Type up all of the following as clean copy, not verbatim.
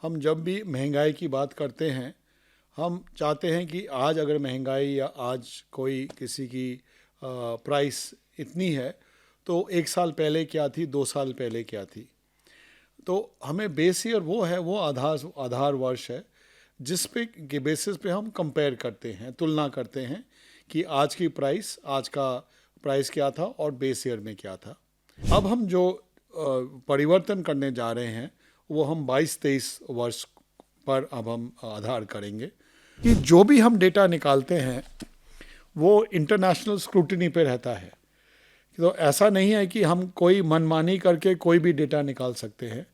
हम जब भी महंगाई की बात करते हैं, हम चाहते हैं कि आज अगर महंगाई या आज कोई किसी की प्राइस इतनी है, तो एक साल पहले क्या थी, 2 साल पहले क्या थी। तो हमें बेस ईयर वो है, वो आधार आधार वर्ष है जिस पे के बेसिस पे हम कंपेयर करते हैं, तुलना करते हैं कि आज की प्राइस, आज का प्राइस क्या था और बेस ईयर में क्या था। अब हम जो परिवर्तन करने जा रहे हैं वो हम 22-23 वर्ष पर अब हम आधार करेंगे कि जो भी हम डेटा निकालते हैं वो इंटरनेशनल स्क्रूटिनी पे रहता है। तो ऐसा नहीं है कि हम कोई मनमानी करके कोई भी डेटा निकाल सकते हैं।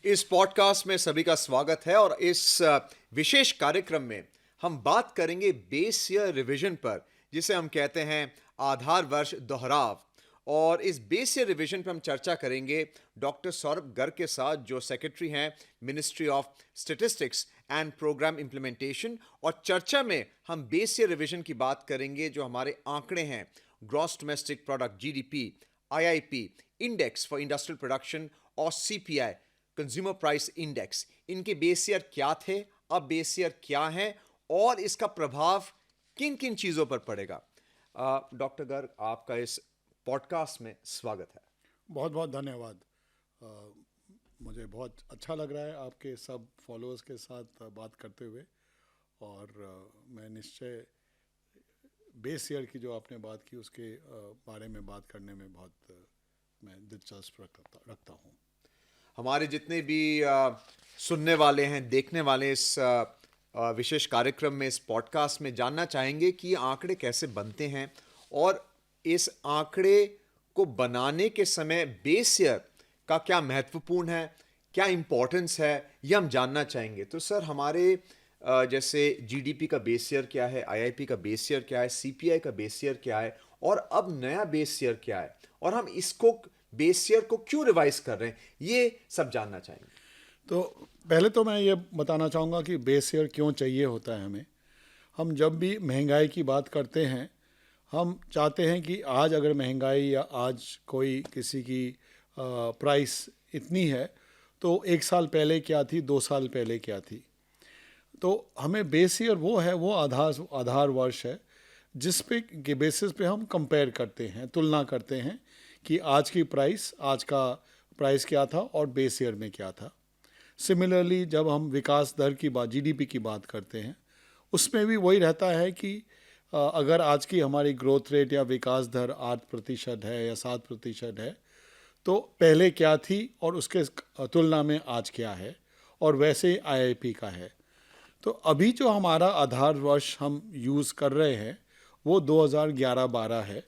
इस पॉडकास्ट में सभी का स्वागत है और इस विशेष कार्यक्रम में हम बात करेंगे बेस ईयर रिवीजन पर, जिसे हम कहते हैं आधार वर्ष दोहराव। और इस बेस ईयर रिवीजन पर हम चर्चा करेंगे डॉक्टर सौरभ गर्ग के साथ, जो सेक्रेटरी हैं ministry of statistics and programme implementation. और चर्चा में हम बेस ईयर रिवीजन की बात करेंगे, जो हमारे आंकड़े हैं gross domestic product GDP, IIP, index for industrial production और सीपीआई कंज्यूमर प्राइस इंडेक्स। इनके बेस ईयर क्या थे, अब बेस ईयर क्या है और इसका प्रभाव किन किन चीजों पर पड़ेगा। डॉक्टर गर्ग, आपका इस पॉडकास्ट में स्वागत है। बहुत बहुत धन्यवाद। मुझे बहुत अच्छा लग रहा है आपके सब फॉलोअर्स के साथ बात करते हुए, और मैं निश्चय बेस ईयर की जो आपने बात की उसके बारे में बात करने में बहुत मैं दिलचस्प रखता हूँ। हमारे जितने भी सुनने वाले हैं, देखने वाले इस विशेष कार्यक्रम में, इस पॉडकास्ट में जानना चाहेंगे कि ये आंकड़े कैसे बनते हैं और इस आंकड़े को बनाने के समय बेस ईयर का क्या महत्वपूर्ण है, क्या इंपॉर्टेंस है, ये हम जानना चाहेंगे। तो सर, हमारे जैसे जीडीपी का बेस ईयर क्या है, आईआईपी का बेस ईयर क्या है, सीपीआई का बेस ईयर क्या है और अब नया बेस ईयर क्या है, और हम इसको बेस ईयर को क्यों रिवाइज कर रहे हैं, ये सब जानना चाहेंगे। तो पहले तो मैं ये बताना चाहूँगा कि बेस ईयर क्यों चाहिए होता है हमें। हम जब भी महंगाई की बात करते हैं, हम चाहते हैं कि आज अगर महंगाई या आज कोई किसी की प्राइस इतनी है, तो एक साल पहले क्या थी, 2 साल पहले क्या थी। तो हमें बेस ईयर वो है, वो आधार वर्ष है जिस पे के बेसिस पे हम कंपेयर करते हैं, तुलना करते हैं कि आज की प्राइस, आज का प्राइस क्या था और बेस ईयर में क्या था। सिमिलरली जब हम विकास दर की बात, जीडीपी की बात करते हैं, उसमें भी वही रहता है कि अगर आज की हमारी ग्रोथ रेट या विकास दर 8% है या 7% है, तो पहले क्या थी और उसके तुलना में आज क्या है, और वैसे ही आईआईपी का है। तो अभी जो हमारा आधार वर्ष हम यूज़ कर रहे हैं वो 2011-12 है।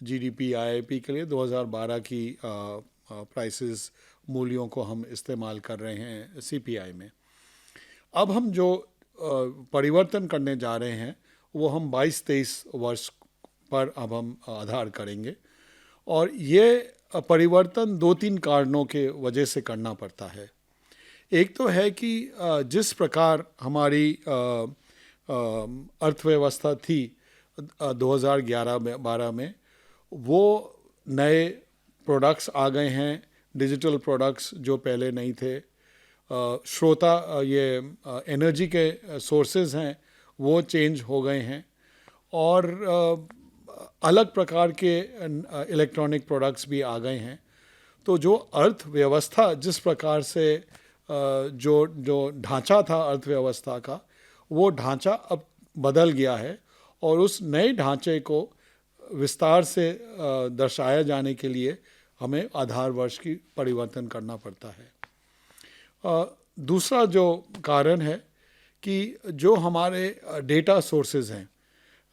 जीडीपी आईआईपी के लिए 2012 की प्राइसेस, मूल्यों को हम इस्तेमाल कर रहे हैं सीपीआई में। अब हम जो परिवर्तन करने जा रहे हैं वो हम 22-23 वर्ष पर अब हम आधार करेंगे, और ये परिवर्तन 2-3 कारणों के वजह से करना पड़ता है। एक तो है कि जिस प्रकार हमारी अर्थव्यवस्था थी 2011-12 में, वो नए प्रोडक्ट्स आ गए हैं, डिजिटल प्रोडक्ट्स जो पहले नहीं थे। ये एनर्जी के सोर्सेज हैं वो चेंज हो गए हैं, और अलग प्रकार के इलेक्ट्रॉनिक प्रोडक्ट्स भी आ गए हैं। तो जो अर्थव्यवस्था जिस प्रकार से जो ढांचा था अर्थव्यवस्था का, वो ढांचा अब बदल गया है, और उस नए ढांचे को विस्तार से दर्शाया जाने के लिए हमें आधार वर्ष की परिवर्तन करना पड़ता है। दूसरा जो कारण है कि जो हमारे डेटा सोर्सेज हैं,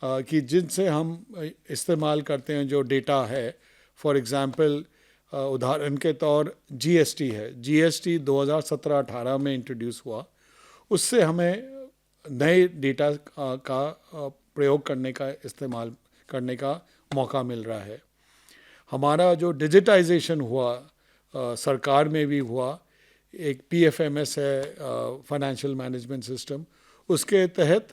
कि जिनसे हम इस्तेमाल करते हैं जो डेटा है, फॉर एग्ज़ाम्पल उदाहरण के तौर जीएसटी है। जीएसटी 2017-18 में इंट्रोड्यूस हुआ। उससे हमें नए डेटा का प्रयोग करने का, इस्तेमाल करने का मौका मिल रहा है। हमारा जो डिजिटाइजेशन हुआ, सरकार में भी हुआ, एक पीएफएमएस है, फाइनेंशियल मैनेजमेंट सिस्टम, उसके तहत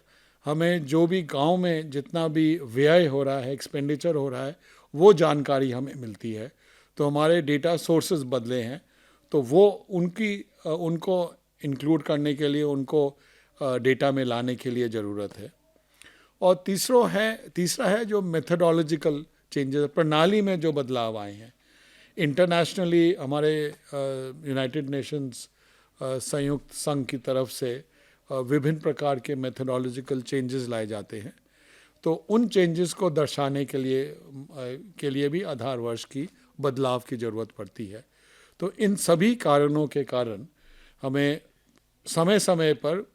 हमें जो भी गांव में जितना भी व्यय हो रहा है, एक्सपेंडिचर हो रहा है, वो जानकारी हमें मिलती है। तो हमारे डेटा सोर्सेज बदले हैं, तो वो उनको इंक्लूड करने के लिए, उनको डेटा में लाने के लिए ज़रूरत है। और तीसरा है जो मेथडोलॉजिकल चेंजेस, प्रणाली में जो बदलाव आए हैं। इंटरनेशनली हमारे यूनाइटेड नेशंस संयुक्त संघ की तरफ से विभिन्न प्रकार के मेथडोलॉजिकल चेंजेस लाए जाते हैं। तो उन चेंजेस को दर्शाने के लिए भी आधार वर्ष की बदलाव की ज़रूरत पड़ती है। तो इन सभी कारणों के कारण हमें समय समय पर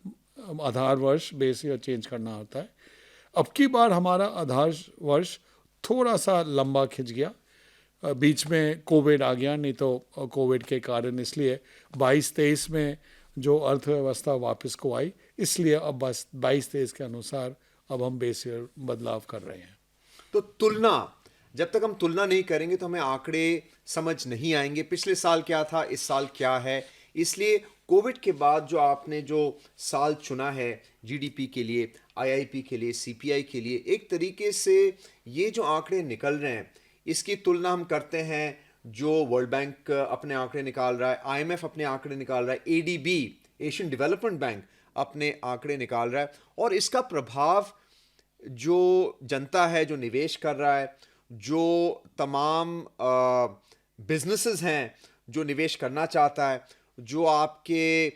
आधार वर्ष बेस ईयर चेंज करना होता है। अब की बार हमारा आधार वर्ष थोड़ा सा लंबा खिंच गया, बीच में कोविड आ गया, नहीं तो कोविड के कारण इसलिए 22-23 में जो अर्थव्यवस्था वापस को आई, इसलिए अब बस 22-23 के अनुसार अब हम बेस ईयर बदलाव कर रहे हैं। तो तुलना, जब तक हम तुलना नहीं करेंगे तो हमें आंकड़े समझ नहीं आएंगे, पिछले साल क्या था, इस साल क्या है। इसलिए कोविड के बाद जो आपने जो साल चुना है जीडीपी के लिए, आईआईपी के लिए, सीपीआई के लिए, एक तरीके से ये जो आंकड़े निकल रहे हैं इसकी तुलना हम करते हैं जो वर्ल्ड बैंक अपने आंकड़े निकाल रहा है, आईएमएफ अपने आंकड़े निकाल रहा है, एडीबी एशियन डेवलपमेंट बैंक अपने आंकड़े निकाल रहा है, और इसका प्रभाव जो जनता है, जो निवेश कर रहा है, जो तमाम बिजनेसेस हैं जो निवेश करना चाहता है, जो आपके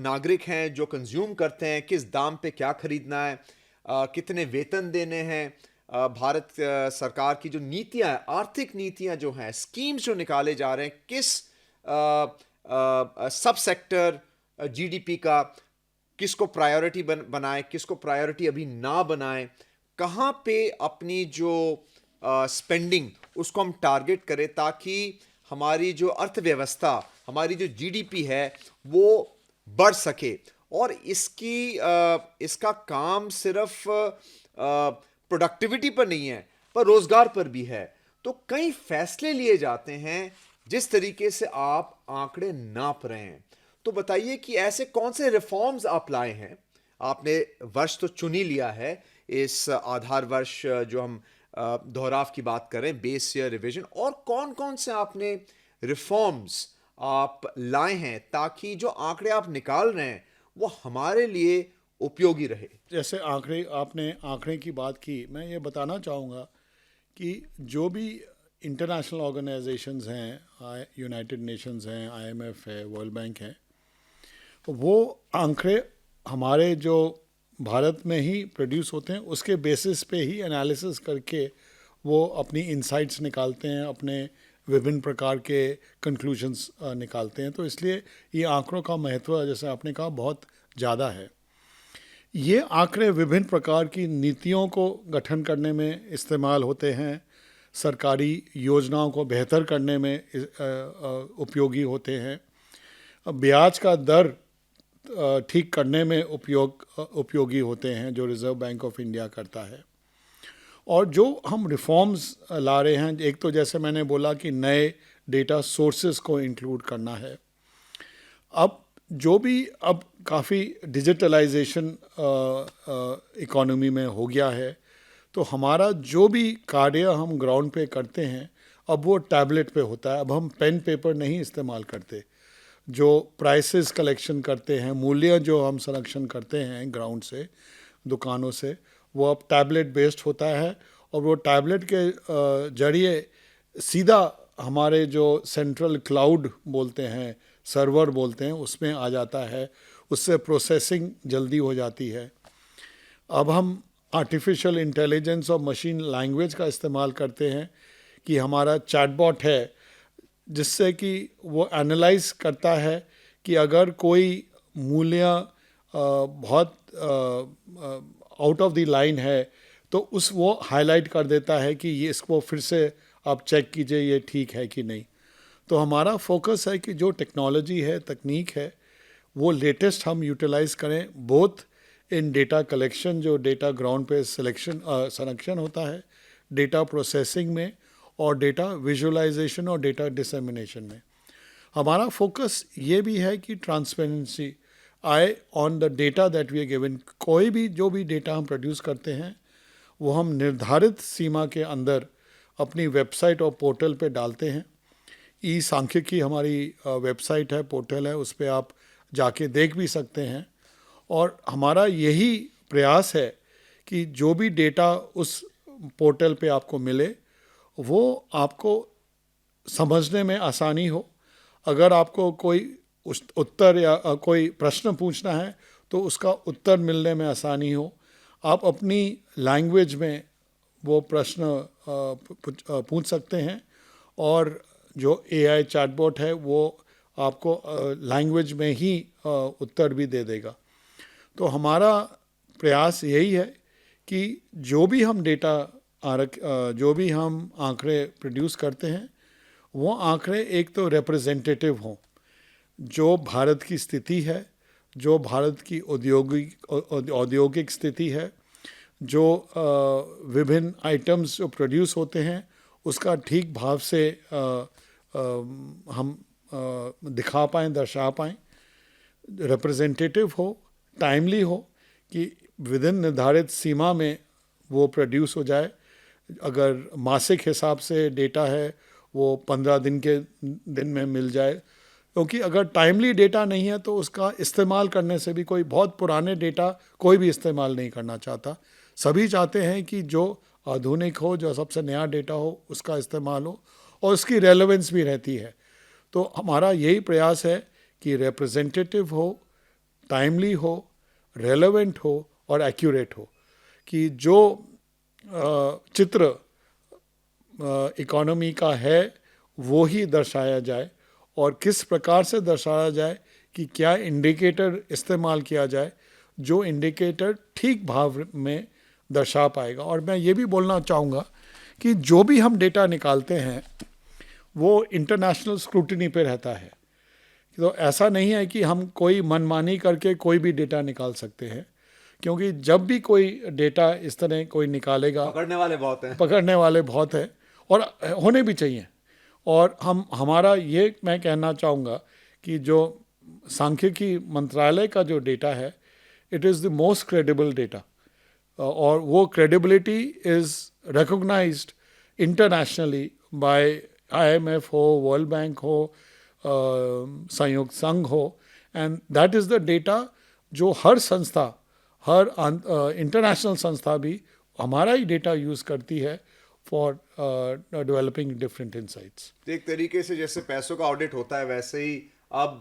नागरिक हैं जो कंज्यूम करते हैं, किस दाम पे क्या खरीदना है, कितने वेतन देने हैं, भारत सरकार की जो नीतियां हैं, आर्थिक नीतियां जो हैं, स्कीम्स जो निकाले जा रहे हैं, किस सब सेक्टर जीडीपी का किसको प्रायोरिटी बनाए, किसको प्रायोरिटी अभी ना बनाए, कहाँ पे अपनी जो स्पेंडिंग उसको हम टारगेट करें ताकि हमारी जो अर्थव्यवस्था, हमारी जो जीडीपी है वो बढ़ सके। और इसका काम सिर्फ प्रोडक्टिविटी पर नहीं है, पर रोजगार पर भी है। तो कई फैसले लिए जाते हैं जिस तरीके से आप आंकड़े नाप रहे हैं। तो बताइए कि ऐसे कौन से रिफॉर्म्स आप लाए हैं। आपने वर्ष तो चुन ही लिया है, इस आधार वर्ष जो हम दोहराव की बात करें, बेस ईयर रिवीजन, और कौन कौन से आपने रिफॉर्म्स आप लाए हैं ताकि जो आंकड़े आप निकाल रहे हैं वो हमारे लिए उपयोगी रहे। जैसे आपने आंकड़े की बात की, मैं ये बताना चाहूँगा कि जो भी इंटरनेशनल ऑर्गेनाइजेशंस हैं, यूनाइटेड नेशंस हैं, आईएमएफ है, वर्ल्ड बैंक है, वो आंकड़े हमारे जो भारत में ही प्रोड्यूस होते हैं उसके बेसिस पे ही एनालिसिस करके वो अपनी इंसाइट्स निकालते हैं, अपने विभिन्न प्रकार के कंक्लूजन्स निकालते हैं। तो इसलिए ये आंकड़ों का महत्व, जैसे आपने कहा, बहुत ज़्यादा है। ये आंकड़े विभिन्न प्रकार की नीतियों को गठन करने में इस्तेमाल होते हैं, सरकारी योजनाओं को बेहतर करने में उपयोगी होते हैं, ब्याज का दर ठीक करने में उपयोगी होते हैं जो रिज़र्व बैंक ऑफ इंडिया करता है। और जो हम रिफॉर्म्स ला रहे हैं, एक तो जैसे मैंने बोला कि नए डेटा सोर्सेज को इंक्लूड करना है। अब काफ़ी डिजिटलाइजेशन इकोनॉमी में हो गया है, तो हमारा जो भी कार्य हम ग्राउंड पे करते हैं अब वो टैबलेट पे होता है। अब हम पेन पेपर नहीं इस्तेमाल करते। जो प्राइसेस कलेक्शन करते हैं, मूल्य जो हम संरक्षण करते हैं ग्राउंड से, दुकानों से, वो अब टैबलेट बेस्ड होता है। और वो टैबलेट के जरिए सीधा हमारे जो सेंट्रल क्लाउड बोलते हैं, सर्वर बोलते हैं, उसमें आ जाता है। उससे प्रोसेसिंग जल्दी हो जाती है। अब हम आर्टिफिशियल इंटेलिजेंस और मशीन लैंग्वेज का इस्तेमाल करते हैं कि हमारा चैटबॉट है, जिससे कि वो एनालाइज करता है कि अगर कोई मूल्य बहुत आउट ऑफ द लाइन है तो वो हाईलाइट कर देता है कि ये इसको फिर से आप चेक कीजिए, ये ठीक है कि नहीं। तो हमारा फोकस है कि जो टेक्नोलॉजी है, तकनीक है, वो लेटेस्ट हम यूटिलाइज करें, बोथ इन डेटा कलेक्शन, जो डेटा ग्राउंड पे संरक्षण होता है, डेटा प्रोसेसिंग में, और डेटा विजुअलाइजेशन और डेटा डिसेमिनेशन में। हमारा फोकस ये भी है कि transparency, eye on the data that we are given. कोई भी जो भी डेटा हम प्रोड्यूस करते हैं वो हम निर्धारित सीमा के अंदर अपनी वेबसाइट और पोर्टल पे डालते हैं। ई सांख्यिकी हमारी वेबसाइट है, पोर्टल है, उस पर आप जाके देख भी सकते हैं। और हमारा यही प्रयास है कि जो भी डेटा उस पोर्टल पे आपको मिले वो आपको समझने में आसानी हो। अगर आपको कोई उत्तर या कोई प्रश्न पूछना है तो उसका उत्तर मिलने में आसानी हो। आप अपनी लैंग्वेज में वो प्रश्न पूछ सकते हैं और जो एआई चैटबॉट है वो आपको लैंग्वेज में ही उत्तर भी दे देगा। तो हमारा प्रयास यही है कि जो भी हम डेटा जो भी हम आंकड़े प्रोड्यूस करते हैं वो आंकड़े एक तो रिप्रेजेंटेटिव हों, जो भारत की स्थिति है, जो भारत की औद्योगिक स्थिति है, जो विभिन्न आइटम्स जो प्रोड्यूस होते हैं उसका ठीक भाव से हम दिखा पाएँ, दर्शा पाएँ, रिप्रेजेंटेटिव हो, टाइमली हो, कि विदिन निर्धारित सीमा में वो प्रोड्यूस हो जाए। अगर मासिक हिसाब से डेटा है वो 15 दिन में मिल जाए, क्योंकि अगर टाइमली डेटा नहीं है तो उसका इस्तेमाल करने से भी, कोई बहुत पुराने डेटा कोई भी इस्तेमाल नहीं करना चाहता। सभी चाहते हैं कि जो आधुनिक हो, जो सबसे नया डेटा हो उसका इस्तेमाल हो और उसकी रेलेवेंस भी रहती है। तो हमारा यही प्रयास है कि रिप्रेजेंटेटिव हो, टाइमली हो, रेलेवेंट हो और एक्यूरेट हो, कि जो चित्र इकोनॉमी का है वो ही दर्शाया जाए और किस प्रकार से दर्शाया जाए, कि क्या इंडिकेटर इस्तेमाल किया जाए जो इंडिकेटर ठीक भाव में दर्शा पाएगा। और मैं ये भी बोलना चाहूँगा कि जो भी हम डेटा निकालते हैं वो इंटरनेशनल स्क्रूटिनी पे रहता है। तो ऐसा नहीं है कि हम कोई मनमानी करके कोई भी डेटा निकाल सकते हैं, क्योंकि जब भी कोई डेटा इस तरह कोई निकालेगा, पकड़ने वाले बहुत हैं। पकड़ने वाले बहुत हैं और होने भी चाहिए। और हमारा ये मैं कहना चाहूँगा कि जो सांख्यिकी मंत्रालय का जो डेटा है, it is the most credible data, और वो credibility is recognized internationally by IMF हो, वर्ल्ड बैंक हो, संयुक्त संघ हो, and that is the data जो हर संस्था, हर इंटरनेशनल संस्था भी हमारा ही डेटा यूज़ करती है फॉर डेवलपिंग डिफरेंट इनसाइट्स। एक तरीके से जैसे पैसों का ऑडिट होता है वैसे ही अब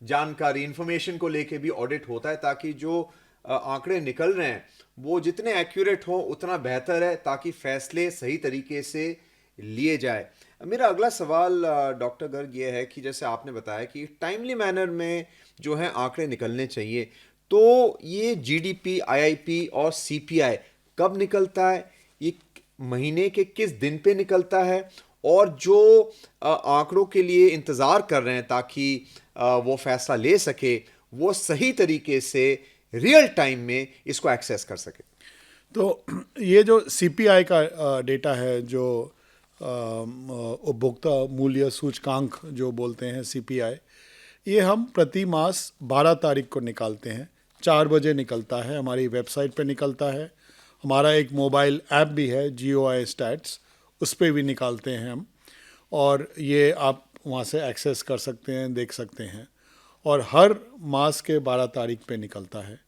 जानकारी, इंफॉर्मेशन को लेके भी ऑडिट होता है, ताकि जो आंकड़े निकल रहे हैं वो जितने एक्यूरेट हो उतना बेहतर है, ताकि फैसले सही तरीके से लिए जाए। मेरा अगला सवाल डॉक्टर गर्ग ये है कि जैसे आपने बताया कि टाइमली मैनर में जो है आंकड़े निकलने चाहिए, तो ये जीडीपी, आईआईपी और सीपीआई कब निकलता है, ये महीने के किस दिन पे निकलता है, और जो आंकड़ों के लिए इंतज़ार कर रहे हैं ताकि वो फैसला ले सके, वो सही तरीके से रियल टाइम में इसको एक्सेस कर सके। तो ये जो सीपीआई का डेटा है, जो उपभोक्ता मूल्य सूचकांक जो बोलते हैं सीपीआई, ये हम प्रति मास 12 तारीख को निकालते हैं। 4 बजे निकलता है, हमारी वेबसाइट पे निकलता है। हमारा एक मोबाइल ऐप भी है, GOI स्टैट्स, उस पर भी निकालते हैं हम, और ये आप वहाँ से एक्सेस कर सकते हैं, देख सकते हैं। और हर मास के 12 तारीख पे निकलता है।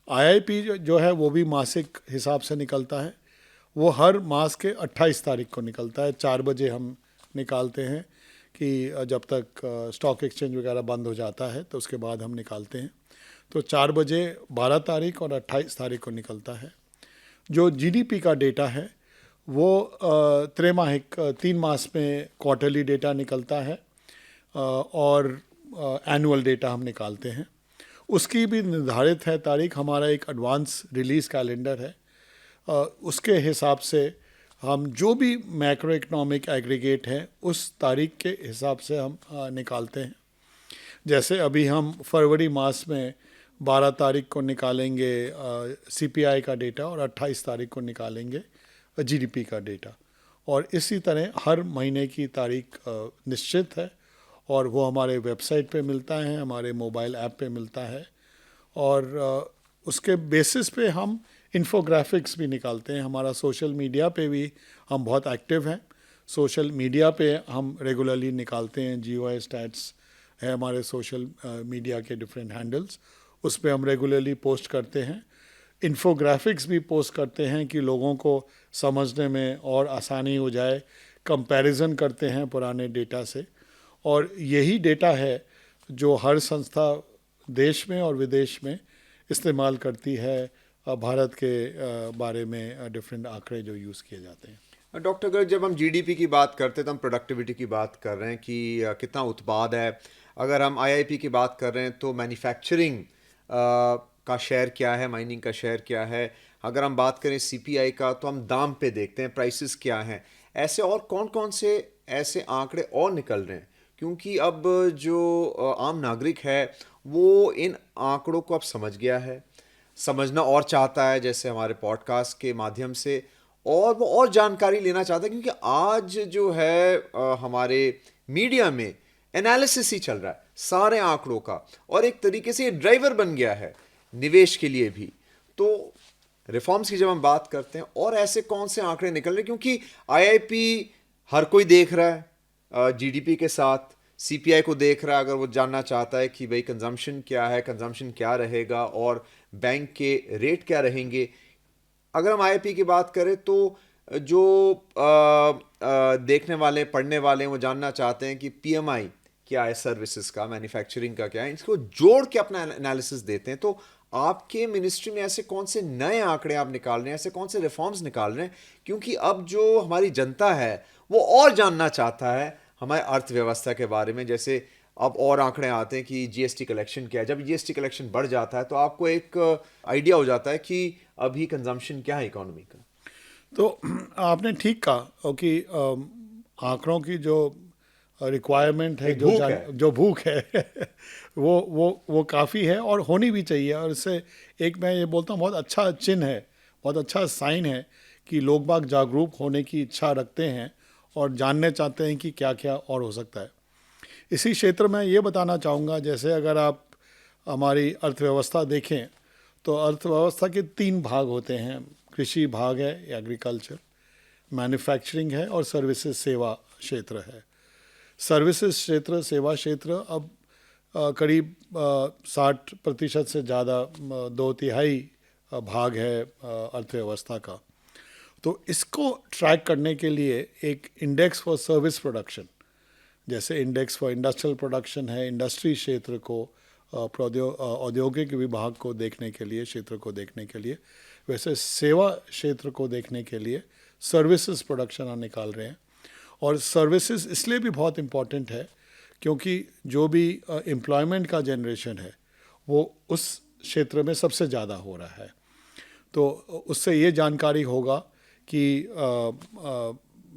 IIP जो है वो भी मासिक हिसाब से निकलता है, वो हर मास के 28 तारीख को निकलता है। 4 बजे हम निकालते हैं, कि जब तक स्टॉक एक्सचेंज वगैरह बंद हो जाता है तो उसके बाद हम निकालते हैं। तो 4 बजे 12 तारीख और 28 तारीख को निकलता है। जो GDP का डेटा है वो त्रैमासिक 3 मास में क्वार्टरली डेटा निकलता है, और एनुअल डेटा हम निकालते हैं। उसकी भी निर्धारित है तारीख, हमारा एक एडवांस रिलीज़ कैलेंडर है। उसके हिसाब से हम जो भी मैक्रो इकोनॉमिक एग्रीगेट हैं उस तारीख के हिसाब से हम निकालते हैं। जैसे अभी हम फरवरी मास में 12 तारीख को निकालेंगे CPI का डेटा, और 28 तारीख को निकालेंगे GDP का डेटा, और इसी तरह हर महीने की तारीख निश्चित है, और वो हमारे वेबसाइट पे मिलता है, हमारे मोबाइल ऐप पे मिलता है, और उसके बेसिस पे हम इन्फोग्राफिक्स भी निकालते हैं। हमारा सोशल मीडिया पे भी हम बहुत एक्टिव हैं। सोशल मीडिया पे हम रेगुलरली निकालते हैं, GOI स्टैट्स है हमारे सोशल मीडिया के डिफरेंट हैंडल्स, उस पर हम रेगुलरली पोस्ट करते हैं। इन्फोग्राफिक्स भी पोस्ट करते हैं कि लोगों को समझने में और आसानी हो जाए, कंपैरिजन करते हैं पुराने डेटा से। और यही डेटा है जो हर संस्था देश में और विदेश में इस्तेमाल करती है भारत के बारे में डिफरेंट आंकड़े जो यूज़ किए जाते हैं। डॉक्टर गर्ग, जब हम जीडीपी की बात करते हैं तो हम प्रोडक्टिविटी की बात कर रहे हैं कि कितना उत्पाद है। अगर हम आईआईपी की बात कर रहे हैं तो मैन्युफैक्चरिंग का शेयर क्या है, माइनिंग का शेयर क्या है। अगर हम बात करें सीपीआई का तो हम दाम पे देखते हैं, प्राइसेस क्या हैं। ऐसे और कौन कौन से ऐसे आंकड़े और निकल रहे हैं, क्योंकि अब जो आम नागरिक है वो इन आंकड़ों को अब समझ गया है, समझना और चाहता है, जैसे हमारे पॉडकास्ट के माध्यम से, और वो और जानकारी लेना चाहता है, क्योंकि आज जो है हमारे मीडिया में एनालिसिस ही चल रहा है सारे आंकड़ों का, और एक तरीके से ये ड्राइवर बन गया है निवेश के लिए भी। तो रिफॉर्म्स की जब हम बात करते हैं, और ऐसे कौन से आंकड़े निकल रहे हैं, क्योंकि आईआईपी हर कोई देख रहा है, जीडीपी के साथ सीपीआई को देख रहा है, अगर वो जानना चाहता है कि भाई कंजम्पशन क्या है, कंजम्पशन क्या रहेगा और बैंक के रेट क्या रहेंगे। अगर हम आईआईपी की बात करें तो जो देखने वाले, पढ़ने वाले हैं, वो जानना चाहते हैं कि पीएमआई क्या है, सर्विसेज का, मैन्युफैक्चरिंग का क्या है, इसको जोड़ के अपना एनालिसिस देते हैं। तो आपके मिनिस्ट्री में ऐसे कौन से नए आंकड़े आप निकाल रहे हैं, ऐसे कौन से रिफॉर्म्स निकाल रहे हैं, क्योंकि अब जो हमारी जनता है वो और जानना चाहता है हमारे अर्थव्यवस्था के बारे में। जैसे अब और आंकड़े आते हैं कि जीएसटी कलेक्शन क्या है। जब जीएसटी कलेक्शन बढ़ जाता है तो आपको एक आइडिया हो जाता है कि अभी कंजम्पशन क्या है इकोनॉमी का। तो आपने ठीक कहा कि आंकड़ों की जो रिक्वायरमेंट है, एक भूख है। जो भूख है वो काफ़ी है और होनी भी चाहिए। और इससे एक मैं ये बोलता हूँ बहुत अच्छा चिन्ह है, बहुत अच्छा साइन है कि लोग बाग जागरूक होने की इच्छा रखते हैं और जानने चाहते हैं कि क्या क्या और हो सकता है। इसी क्षेत्र में ये बताना चाहूँगा, जैसे अगर आप हमारी अर्थव्यवस्था देखें तो अर्थव्यवस्था के 3 भाग होते हैं। कृषि भाग है, एग्रीकल्चर, मैन्युफैक्चरिंग है, और सर्विसेज सेवा क्षेत्र है। सर्विसेज क्षेत्र, सेवा क्षेत्र अब करीब 60% से ज़्यादा, 2/3 भाग है अर्थव्यवस्था का। तो इसको ट्रैक करने के लिए एक इंडेक्स फॉर सर्विस प्रोडक्शन, जैसे इंडेक्स फॉर इंडस्ट्रियल प्रोडक्शन है, इंडस्ट्री क्षेत्र को, औद्योगिक विभाग को देखने के लिए, क्षेत्र को देखने के लिए, वैसे सेवा क्षेत्र को देखने के लिए सर्विसेज प्रोडक्शन हम निकाल रहे हैं। और सर्विसेज इसलिए भी बहुत इम्पॉर्टेंट है क्योंकि जो भी एम्प्लॉयमेंट का जनरेशन है वो उस क्षेत्र में सबसे ज़्यादा हो रहा है। तो उससे ये जानकारी होगा कि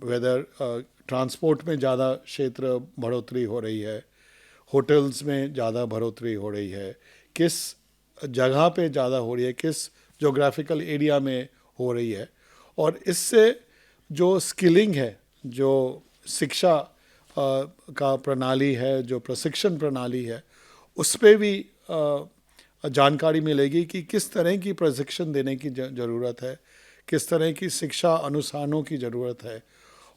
वेदर ट्रांसपोर्ट में ज़्यादा क्षेत्र बढ़ोतरी हो रही है, होटल्स में ज़्यादा बढ़ोतरी हो रही है, किस जगह पे ज़्यादा हो रही है, किस जोग्राफिकल एरिया में हो रही है। और इससे जो स्किलिंग है, जो शिक्षा का प्रणाली है, जो प्रशिक्षण प्रणाली है, उस पर भी जानकारी मिलेगी कि किस तरह की प्रशिक्षण देने की ज़रूरत है, किस तरह की शिक्षा अनुष्ठानों की ज़रूरत है।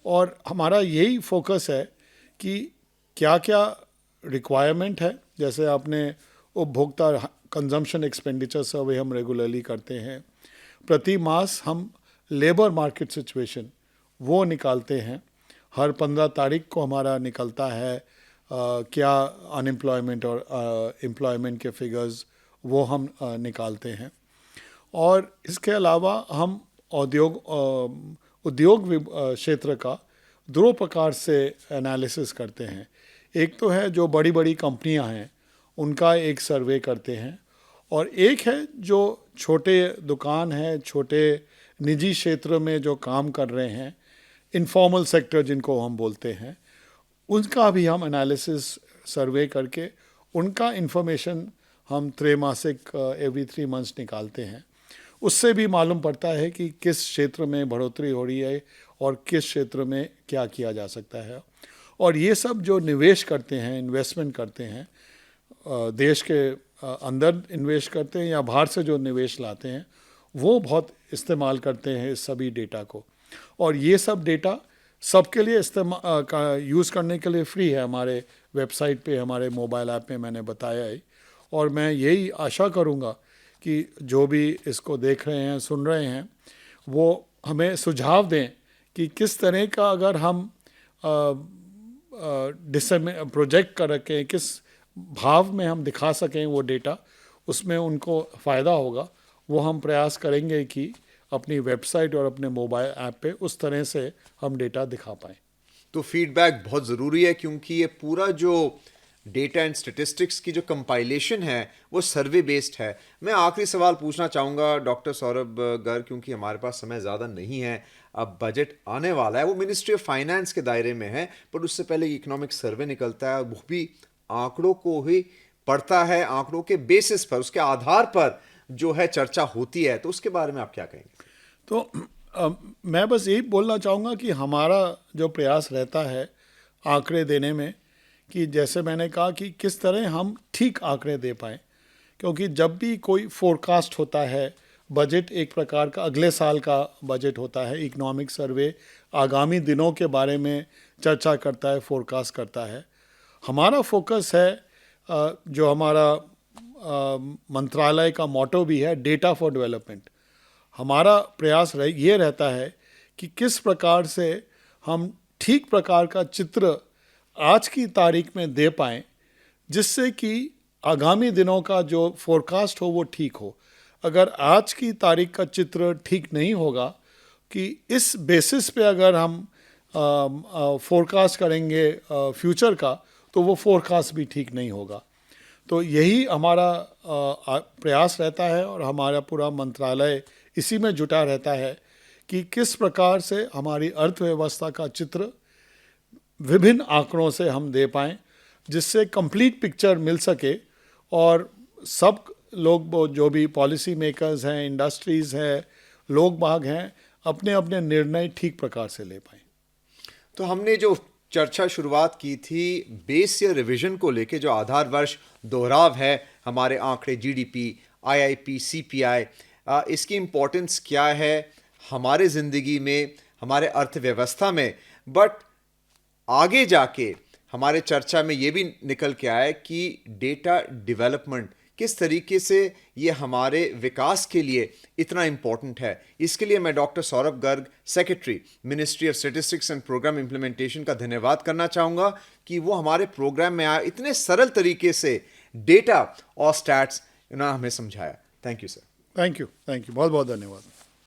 और हमारा यही फोकस है कि क्या क्या रिक्वायरमेंट है। जैसे आपने उपभोक्ता कंजम्पशन एक्सपेंडिचर सर्वे हम रेगुलरली करते हैं। प्रति मास हम लेबर मार्केट सिचुएशन वो निकालते हैं, हर 15 तारीख को हमारा निकलता है। क्या अनएम्प्लॉयमेंट और एम्प्लॉयमेंट के फिगर्स वो हम निकालते हैं। और इसके अलावा हम उद्योग क्षेत्र का 2 प्रकार से एनालिसिस करते हैं। एक तो है जो बड़ी बड़ी कंपनियां हैं उनका एक सर्वे करते हैं, और एक है जो छोटे दुकान है, छोटे निजी क्षेत्र में जो काम कर रहे हैं, इनफॉर्मल सेक्टर जिनको हम बोलते हैं, उनका भी हम एनालिसिस सर्वे करके उनका इन्फॉर्मेशन हम त्रैमासिक एवरी 3 मंथ्स निकालते हैं। उससे भी मालूम पड़ता है कि किस क्षेत्र में बढ़ोतरी हो रही है और किस क्षेत्र में क्या किया जा सकता है। और ये सब जो निवेश करते हैं, इन्वेस्टमेंट करते हैं देश के अंदर इन्वेस्ट करते हैं या बाहर से जो निवेश लाते हैं वो बहुत इस्तेमाल करते हैं इस सभी डेटा को। और ये सब डेटा सबके लिए इस्तेमाल का यूज़ करने के लिए फ्री है हमारे वेबसाइट पे, हमारे मोबाइल ऐप में मैंने बताया है। और मैं यही आशा करूँगा कि जो भी इसको देख रहे हैं, सुन रहे हैं, वो हमें सुझाव दें कि किस तरह का अगर हम प्रोजेक्ट कर रखें, किस भाव में हम दिखा सकें वो डेटा, उसमें उनको फ़ायदा होगा। वो हम प्रयास करेंगे कि अपनी वेबसाइट और अपने मोबाइल ऐप पे उस तरह से हम डेटा दिखा पाएँ। तो फीडबैक बहुत ज़रूरी है, क्योंकि ये पूरा जो डेटा एंड स्टेटिस्टिक्स की जो कंपाइलेशन है वो सर्वे बेस्ड है। मैं आखिरी सवाल पूछना चाहूँगा डॉक्टर सौरभ गर्ग, क्योंकि हमारे पास समय ज़्यादा नहीं है, अब बजट आने वाला है, वो मिनिस्ट्री ऑफ फाइनेंस के दायरे में है, पर उससे पहले इकोनॉमिक सर्वे निकलता है, वो भी आंकड़ों को ही पढ़ता है, आंकड़ों के बेसिस पर, उसके आधार पर जो है चर्चा होती है। तो उसके बारे में आप क्या कहेंगे? तो मैं बस यही बोलना चाहूँगा कि हमारा जो प्रयास रहता है आंकड़े देने में, कि जैसे मैंने कहा कि किस तरह हम ठीक आंकड़े दे पाएँ, क्योंकि जब भी कोई फोरकास्ट होता है, बजट एक प्रकार का अगले साल का बजट होता है, इकोनॉमिक सर्वे आगामी दिनों के बारे में चर्चा करता है, फोरकास्ट करता है। हमारा फोकस है जो हमारा मंत्रालय का मोटो भी है, डेटा फॉर डेवलपमेंट। हमारा प्रयास ये रहता है कि किस प्रकार से हम ठीक प्रकार का चित्र आज की तारीख में दे पाएँ, जिससे कि आगामी दिनों का जो फोरकास्ट हो वो ठीक हो। अगर आज की तारीख का चित्र ठीक नहीं होगा, कि इस बेसिस पे अगर हम फोरकास्ट करेंगे फ्यूचर का, तो वो फोरकास्ट भी ठीक नहीं होगा। तो यही हमारा प्रयास रहता है और हमारा पूरा मंत्रालय इसी में जुटा रहता है कि किस प्रकार से हमारी अर्थव्यवस्था का चित्र विभिन्न आंकड़ों से हम दे पाएँ, जिससे कंप्लीट पिक्चर मिल सके और सब लोग, जो भी पॉलिसी मेकर्स हैं, इंडस्ट्रीज़ हैं, लोग बाग हैं, अपने अपने निर्णय ठीक प्रकार से ले पाएँ। तो हमने जो चर्चा शुरुआत की थी बेस ईयर रिवीजन को लेके, जो आधार वर्ष दोहराव है, हमारे आंकड़े जीडीपी, आईआईपी, सीपीआई, इसकी इम्पोर्टेंस क्या है हमारे ज़िंदगी में, हमारे अर्थव्यवस्था में, बट आगे जाके हमारे चर्चा में ये भी निकल के आया कि डेटा डेवलपमेंट किस तरीके से ये हमारे विकास के लिए इतना इम्पोर्टेंट है। इसके लिए मैं doctor Saurabh Garg, secretary ministry of statistics and programme implementation का धन्यवाद करना चाहूँगा कि वो हमारे प्रोग्राम में आए, इतने सरल तरीके से डेटा और स्टैट्स हमें समझाया। Thank you sir. Thank you, बहुत बहुत धन्यवाद।